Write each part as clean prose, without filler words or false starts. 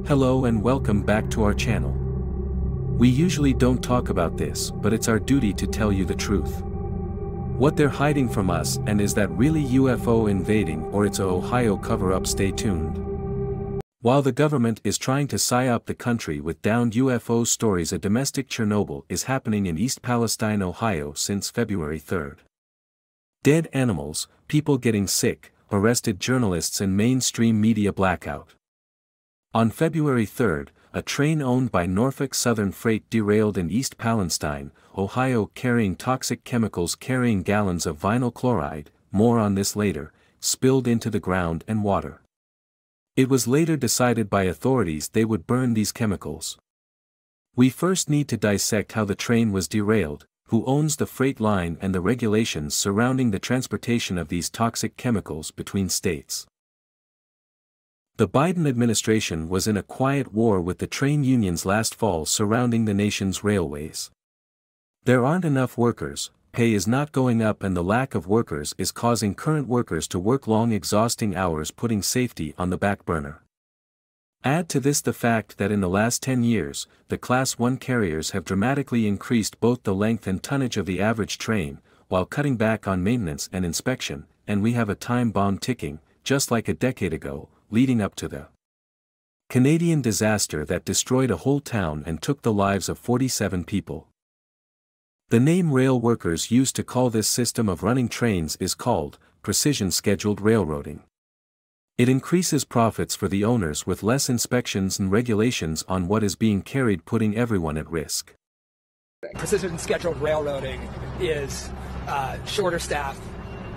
Hello and welcome back to our channel. We usually don't talk about this, but it's our duty to tell you the truth. What they're hiding from us, and is that really UFO invading or it's a Ohio cover-up? Stay tuned. While the government is trying to psyop the country with downed UFO stories, a domestic Chernobyl is happening in East Palestine, Ohio since February 3rd. Dead animals, people getting sick, arrested journalists and mainstream media blackout. On February 3rd, a train owned by Norfolk Southern Freight derailed in East Palestine, Ohio, carrying toxic chemicals carrying gallons of vinyl chloride, more on this later, spilled into the ground and water. It was later decided by authorities they would burn these chemicals. We first need to dissect how the train was derailed, who owns the freight line and the regulations surrounding the transportation of these toxic chemicals between states. The Biden administration was in a quiet war with the train unions last fall surrounding the nation's railways. There aren't enough workers, pay is not going up, and the lack of workers is causing current workers to work long, exhausting hours, putting safety on the back burner. Add to this the fact that in the last 10 years, the Class 1 carriers have dramatically increased both the length and tonnage of the average train, while cutting back on maintenance and inspection, and we have a time bomb ticking, just like a decade ago, leading up to the Canadian disaster that destroyed a whole town and took the lives of 47 people. The name rail workers used to call this system of running trains is called precision scheduled railroading. It increases profits for the owners with less inspections and regulations on what is being carried, putting everyone at risk. Precision scheduled railroading is shorter staff,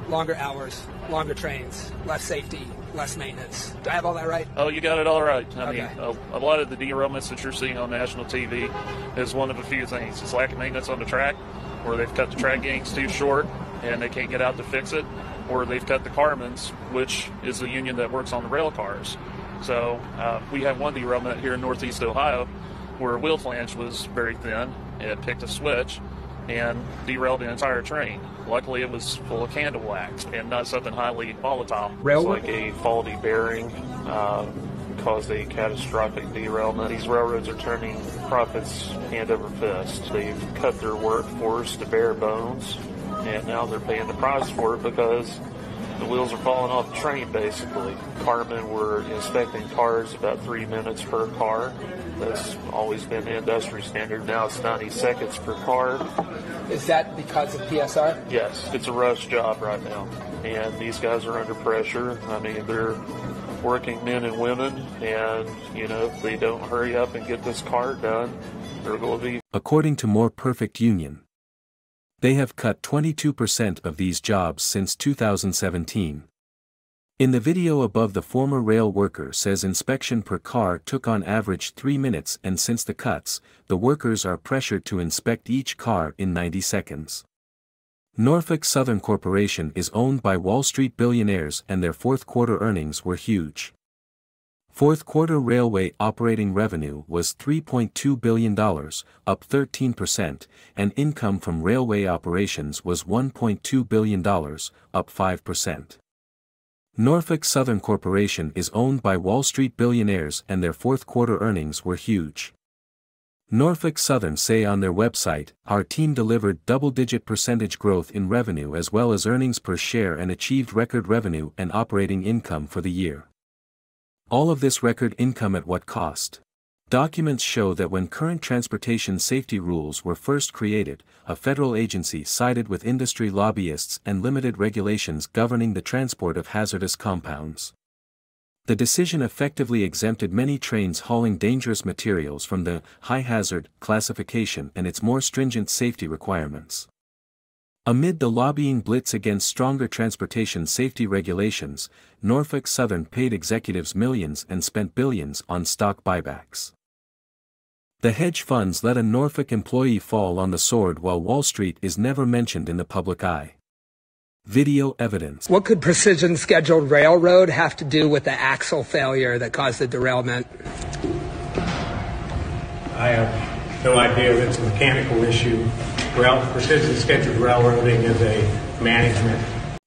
longer hours, longer trains, less safety, less maintenance. Do I have all that right? Oh, you got it all right. I Okay. mean, a lot of the derailments that you're seeing on national TV is one of a few things. It's lack of maintenance on the track, or they've cut the track gangs too short and they can't get out to fix it, or they've cut the carmen's, which is the union that works on the rail cars. So we have one derailment here in northeast Ohio where a wheel flange was very thin. It picked a switch and derailed the entire train. Luckily, it was full of candle wax and not something highly volatile. It's like a faulty bearing caused a catastrophic derailment. These railroads are turning profits hand over fist. They've cut their workforce to bare bones, and now they're paying the price for it because the wheels are falling off the train, basically. Carmen were inspecting cars about 3 minutes per car. That's always been the industry standard. Now it's 90 seconds per car. Is that because of PSR? Yes, it's a rush job right now. And these guys are under pressure. I mean, they're working men and women, and, if they don't hurry up and get this car done, they're going to be... According to More Perfect Union, they have cut 22% of these jobs since 2017. In the video above, the former rail worker says inspection per car took on average 3 minutes, and since the cuts, the workers are pressured to inspect each car in 90 seconds. Norfolk Southern Corporation is owned by Wall Street billionaires, and their fourth quarter earnings were huge. Fourth quarter railway operating revenue was $3.2 billion, up 13%, and income from railway operations was $1.2 billion, up 5%. Norfolk Southern Corporation is owned by Wall Street billionaires, and their fourth quarter earnings were huge. Norfolk Southern say on their website, "Our team delivered double-digit percentage growth in revenue as well as earnings per share and achieved record revenue and operating income for the year." All of this record income at what cost? Documents show that when current transportation safety rules were first created, a federal agency sided with industry lobbyists and limited regulations governing the transport of hazardous compounds. The decision effectively exempted many trains hauling dangerous materials from the high hazard classification and its more stringent safety requirements. Amid the lobbying blitz against stronger transportation safety regulations, Norfolk Southern paid executives millions and spent billions on stock buybacks. The hedge funds let a Norfolk employee fall on the sword, while Wall Street is never mentioned in the public eye. Video evidence. What could precision scheduled railroad have to do with the axle failure that caused the derailment? I have no idea that it's a mechanical issue. Precision scheduled railroading is a management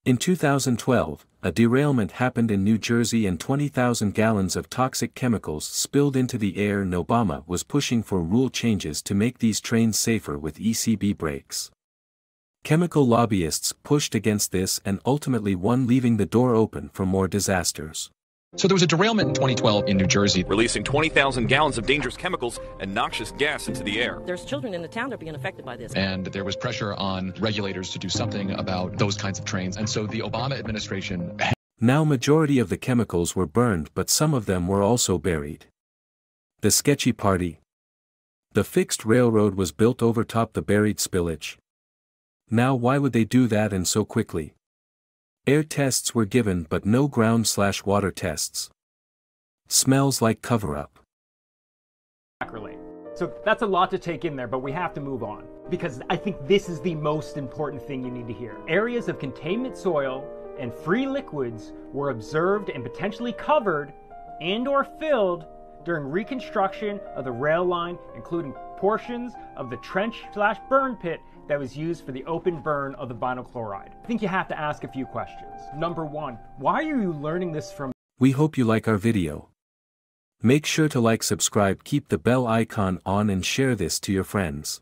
In 2012, a derailment happened in New Jersey and 20,000 gallons of toxic chemicals spilled into the air, and Obama was pushing for rule changes to make these trains safer with ECB brakes. Chemical lobbyists pushed against this and ultimately won, leaving the door open for more disasters. So there was a derailment in 2012 in New Jersey, releasing 20,000 gallons of dangerous chemicals and noxious gas into the air. There's children in the town that are being affected by this. And there was pressure on regulators to do something about those kinds of trains. And so the Obama administration... Now majority of the chemicals were burned, but some of them were also buried. The sketchy party. The fixed railroad was built over top the buried spillage. Now why would they do that and so quickly? Air tests were given but no ground/water tests. Smells like cover-up. So that's a lot to take in there, but we have to move on, because I think this is the most important thing you need to hear. Areas of containment soil and free liquids were observed and potentially covered and/or filled during reconstruction of the rail line, including portions of the trench/burn pit that was used for the open burn of the vinyl chloride. I think you have to ask a few questions. Number one, why are you learning this from? We hope you like our video. Make sure to like, subscribe, keep the bell icon on and share this to your friends.